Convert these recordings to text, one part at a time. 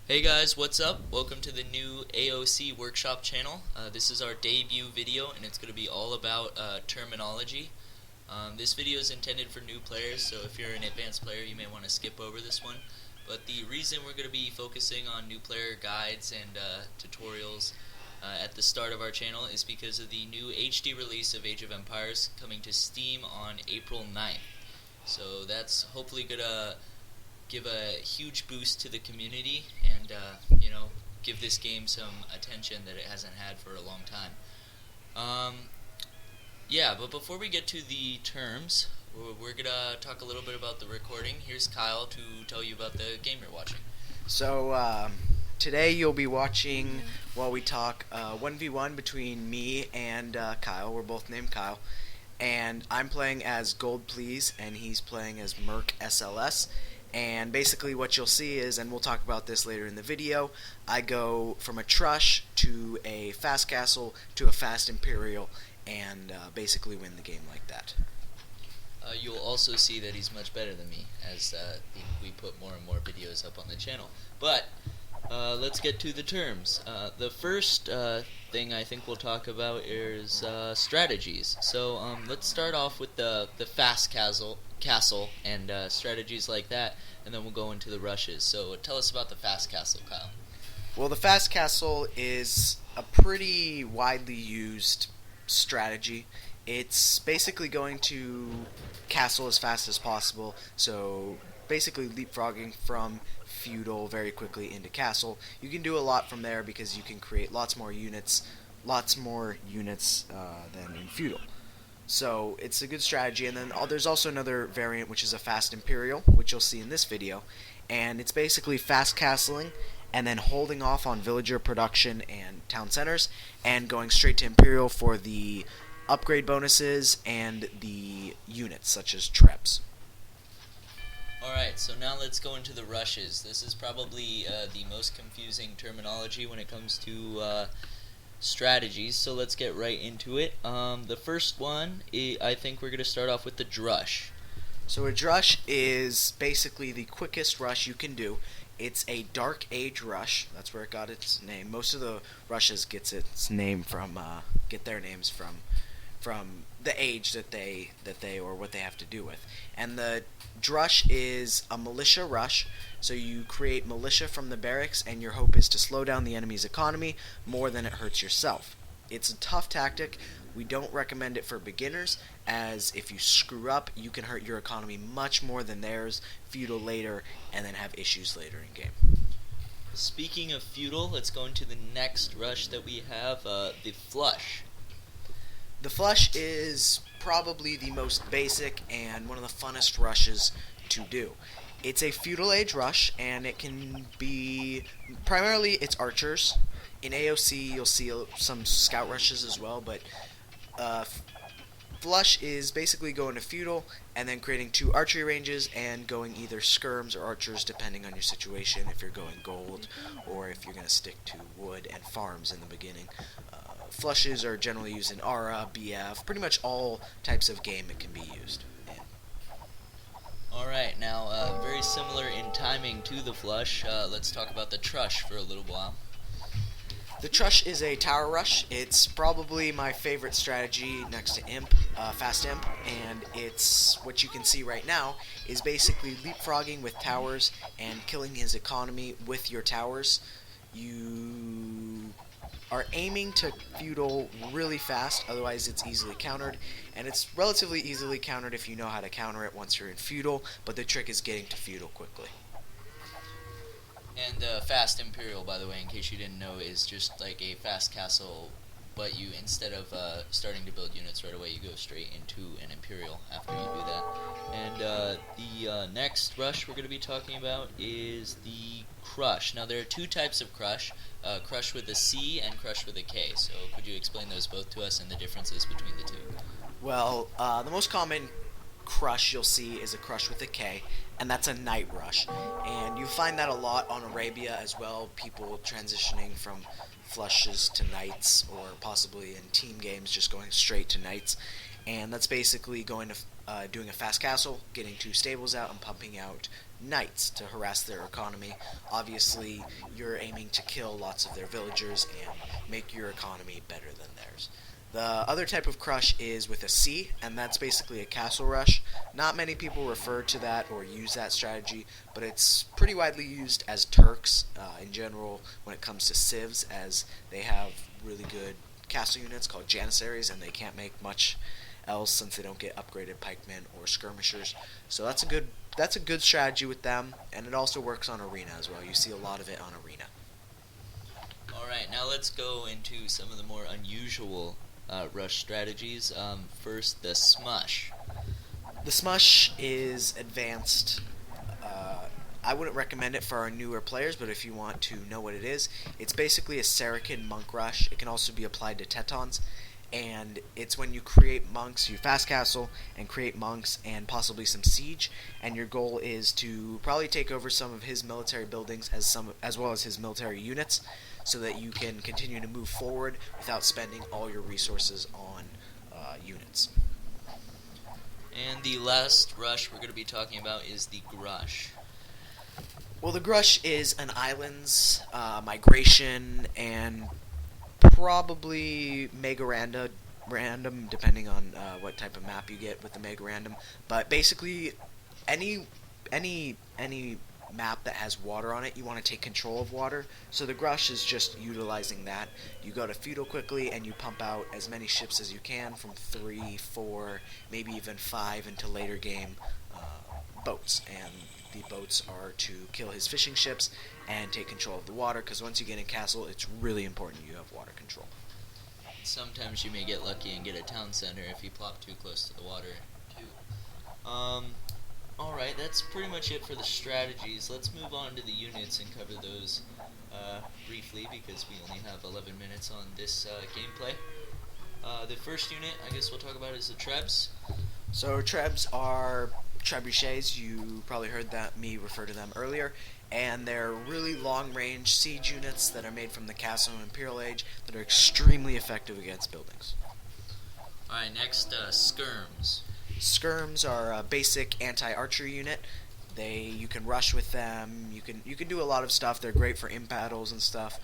Hey guys, what's up? Welcome to the new AOCWorkshop channel. This is our debut video and it's going to be all about terminology. This video is intended for new players, so if you're an advanced player you may want to skip over this one. But the reason we're going to be focusing on new player guides and tutorials at the start of our channel is because of the new HD release of Age of Empires coming to Steam on April 9th. So that's hopefully going to give a huge boost to the community and give this game some attention that it hasn't had for a long time. But before we get to the terms, we're gonna talk a little bit about the recording. Here's Kyle to tell you about the game you're watching. So today you'll be watching while we talk 1v1 between me and Kyle. We're both named Kyle. And I'm playing as Gold Please, and he's playing as Merc SLS. And basically what you'll see is, and we'll talk about this later in the video, I go from a Trush to a Fast Castle to a Fast Imperial, and basically win the game like that. You'll also see that he's much better than me, as we put more and more videos up on the channel. But let's get to the terms. The first thing I think we'll talk about is strategies. So let's start off with the fast castle and strategies like that, and then we'll go into the rushes. So tell us about the fast castle, Kyle. Well, the Fast Castle is a pretty widely used strategy. It's basically going to castle as fast as possible, so basically leapfrogging from feudal very quickly into castle. You can do a lot from there because you can create lots more units than in feudal. So it's a good strategy. And then there's also another variant, which is a fast imperial, which you'll see in this video, and it's basically fast castling and then holding off on villager production and town centers and going straight to imperial for the upgrade bonuses and the units such as trebs. Alright, so now let's go into the rushes. This is probably the most confusing terminology when it comes to strategies, so let's get right into it. The first one, I think we're going to start off with the drush. So a drush is basically the quickest rush you can do. It's a Dark Age rush. That's where it got its name. Most of the rushes get their names from the age that they or what they have to do with. And the drush is a militia rush, so you create militia from the barracks and your hope is to slow down the enemy's economy more than it hurts yourself. It's a tough tactic. We don't recommend it for beginners, as if you screw up you can hurt your economy much more than theirs, feudal later, and then have issues later in game. Speaking of feudal, let's go into the next rush that we have, the flush. The flush is probably the most basic and one of the funnest rushes to do. It's a feudal age rush, and it can be primarily it's archers. In AOC you'll see some scout rushes as well, but flush is basically going to feudal and then creating 2 archery ranges and going either skirms or archers depending on your situation, if you're going gold or if you're going to stick to wood and farms in the beginning. Flushes are generally used in Ara, BF, pretty much all types of game it can be used in. Alright, now very similar in timing to the flush, let's talk about the trush for a little while. The Trush is a tower rush. It's probably my favorite strategy next to Imp, Fast Imp, and it's what you can see right now is basically leapfrogging with towers and killing his economy with your towers. You are aiming to feudal really fast, otherwise it's easily countered, and it's relatively easily countered if you know how to counter it once you're in feudal, but the trick is getting to feudal quickly. And fast imperial, by the way, in case you didn't know, is just like a fast castle, but you, instead of starting to build units right away, you go straight into an imperial after you do that. And the next rush we're going to be talking about is the crush. Now there are 2 types of crush, crush with a C and crush with a K. So could you explain those both to us and the differences between the 2? Well, the most common crush you'll see is a crush with a K, and that's a night rush. And you find that a lot on Arabia as well, people transitioning from flushes to knights, or possibly in team games just going straight to knights. And that's basically going to doing a fast castle, getting 2 stables out, and pumping out knights to harass their economy. Obviously, you're aiming to kill lots of their villagers and make your economy better than theirs. The other type of crush is with a C, and that's basically a castle rush. Not many people refer to that or use that strategy, but it's pretty widely used as Turks in general when it comes to civs, as they have really good castle units called Janissaries, and they can't make much else since they don't get upgraded pikemen or skirmishers. So that's a good strategy with them, and it also works on arena as well. You see a lot of it on arena. Alright, now let's go into some of the more unusual rush strategies. First, the smush. The smush is advanced. I wouldn't recommend it for our newer players, but if you want to know what it is, it's basically a Saracen monk rush. It can also be applied to Teutons, and it's when you create monks, you fast castle and create monks and possibly some siege, and your goal is to probably take over some of his military buildings as well as his military units, so that you can continue to move forward without spending all your resources on units. And the last rush we're going to be talking about is the grush. Well, the Grush is an island's migration and probably mega random, depending on what type of map you get with the mega random. But basically, any map that has water on it, you want to take control of water. So the Grush is just utilizing that. You go to feudal quickly and you pump out as many ships as you can, from 3, 4, maybe even 5 into later game boats. And the boats are to kill his fishing ships and take control of the water, because once you get in castle, it's really important you have water control. Sometimes you may get lucky and get a town center if you plop too close to the water, too. Alright, that's pretty much it for the strategies. Let's move on to the units and cover those briefly, because we only have 11 minutes on this gameplay. The first unit I guess we'll talk about is the Trebs. So Trebs are trebuchets. You probably heard me refer to them earlier, and they're really long-range siege units that are made from the Castle and Imperial Age that are extremely effective against buildings. Alright, next, skirms. Skirms are a basic anti-archery unit. You can rush with them. You can do a lot of stuff. They're great for imp battles and stuff.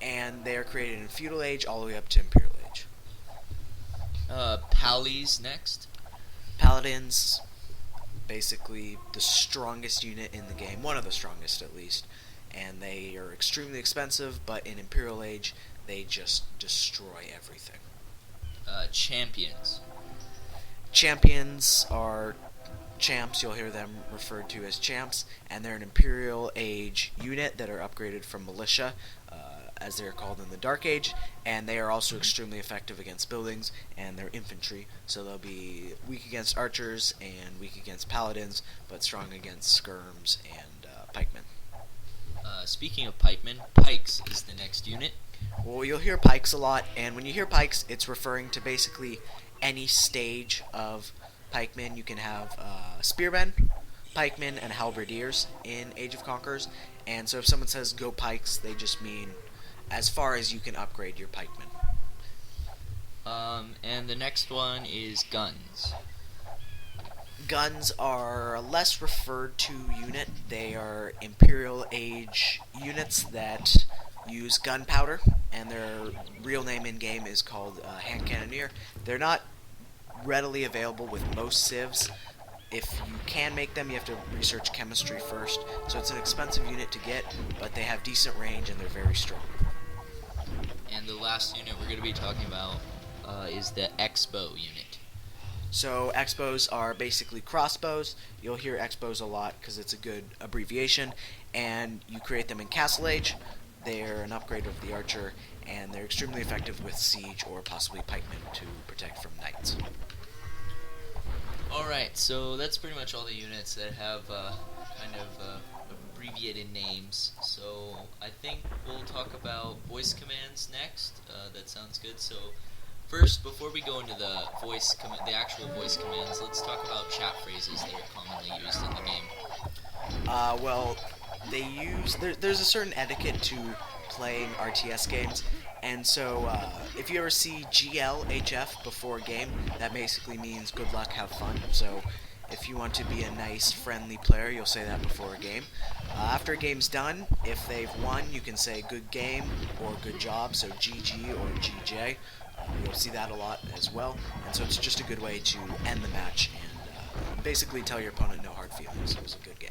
And they are created in Feudal Age all the way up to Imperial Age. Pallies next. Paladins, basically the strongest unit in the game, one of the strongest at least, and they are extremely expensive, but in Imperial Age they just destroy everything. Champions. Champions are champs. You'll hear them referred to as champs, and they're an Imperial Age unit that are upgraded from militia, as they're called in the Dark Age, and they are also extremely effective against buildings, and they're infantry, so they'll be weak against archers and weak against paladins, but strong against skirms and pikemen. Speaking of pikemen, pikes is the next unit. Well, you'll hear pikes a lot, and when you hear pikes, it's referring to basically any stage of pikemen. You can have spearmen, pikemen, and halberdiers in Age of Conquerors, and so if someone says go pikes, they just mean as far as you can upgrade your pikemen. And the next one is guns. Guns are less referred to unit. They are Imperial Age units that use gunpowder, and their real name in game is called hand cannoneer. They're not readily available with most civs. If you can make them, you have to research chemistry first. So it's an expensive unit to get, but they have decent range and they're very strong. And the last unit we're going to be talking about is the X-bow unit. So X-bows are basically crossbows. You'll hear X-bows a lot because it's a good abbreviation, and you create them in Castle Age. They're an upgrade of the archer, and they're extremely effective with siege or possibly pikemen to protect from knights. Alright, so that's pretty much all the units that have kind of abbreviated names. So I think we'll talk about voice commands next. That sounds good. So first, before we go into the actual voice commands, let's talk about chat phrases that are commonly used in the game. Well, there's a certain etiquette to playing RTS games, and so if you ever see GLHF before a game, that basically means good luck, have fun. So If you want to be a nice, friendly player, you'll say that before a game. After a game's done, if they've won, you can say good game or good job, so GG or GJ. You'll see that a lot as well, and so it's just a good way to end the match and basically tell your opponent no hard feelings. It was a good game.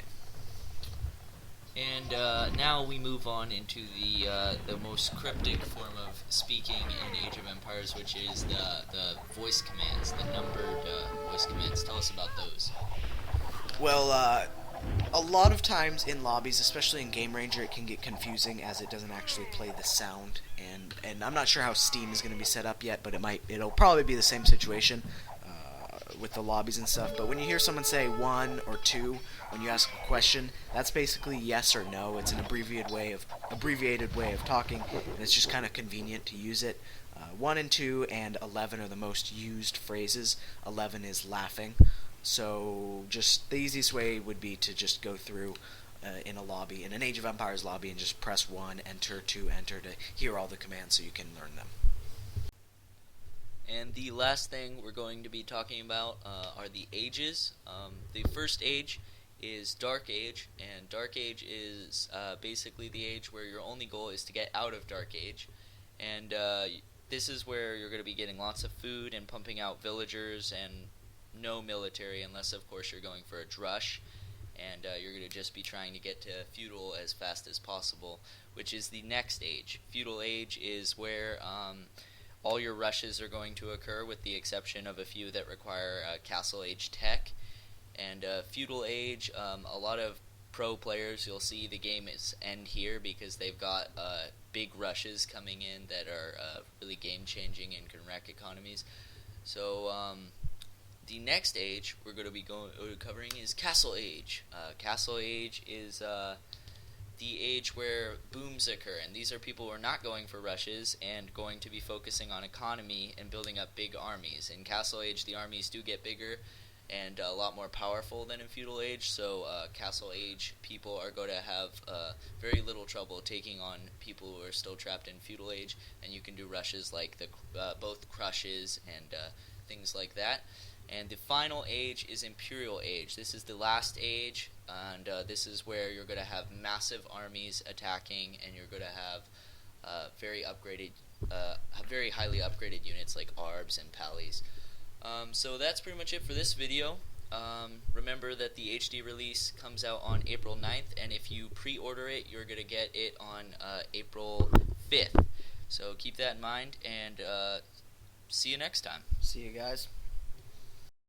And now we move on into the most cryptic form of speaking in Age of Empires, which is the voice commands, the numbered voice commands. Tell us about those. Well, a lot of times in lobbies, especially in Game Ranger, it can get confusing as it doesn't actually play the sound, and I'm not sure how Steam is going to be set up yet, but it'll probably be the same situation with the lobbies and stuff. But when you hear someone say 1 or 2 when you ask a question, that's basically yes or no. It's an abbreviated way of talking, and it's just kind of convenient to use it. 1 and 2 and 11 are the most used phrases. 11 is laughing. So just the easiest way would be to just go through in a lobby, in an Age of Empires lobby, and just press 1, enter, 2, enter to hear all the commands so you can learn them. And the last thing we're going to be talking about are the ages. The first age is Dark Age, and Dark Age is basically the age where your only goal is to get out of Dark Age. And this is where you're going to be getting lots of food and pumping out villagers and no military, unless of course you're going for a drush, and you're going to just be trying to get to feudal as fast as possible, which is the next age. Feudal age is where all your rushes are going to occur, with the exception of a few that require castle age tech. And feudal age, a lot of pro players, you'll see the game is end here because they've got big rushes coming in that are really game changing and can wreck economies. So the next age we're going to be covering is Castle Age. Castle Age is the age where booms occur, and these are people who are not going for rushes and going to be focusing on economy and building up big armies. In Castle Age, the armies do get bigger and a lot more powerful than in Feudal Age, so Castle Age people are going to have very little trouble taking on people who are still trapped in Feudal Age, and you can do rushes like both crushes and things like that. And the final age is Imperial Age. This is the last age, and this is where you're going to have massive armies attacking, and you're going to have very highly upgraded units like Arbs and Pallies. So that's pretty much it for this video. Remember that the HD release comes out on April 9th, and if you pre-order it, you're going to get it on April 5th. So keep that in mind, and see you next time. See you guys.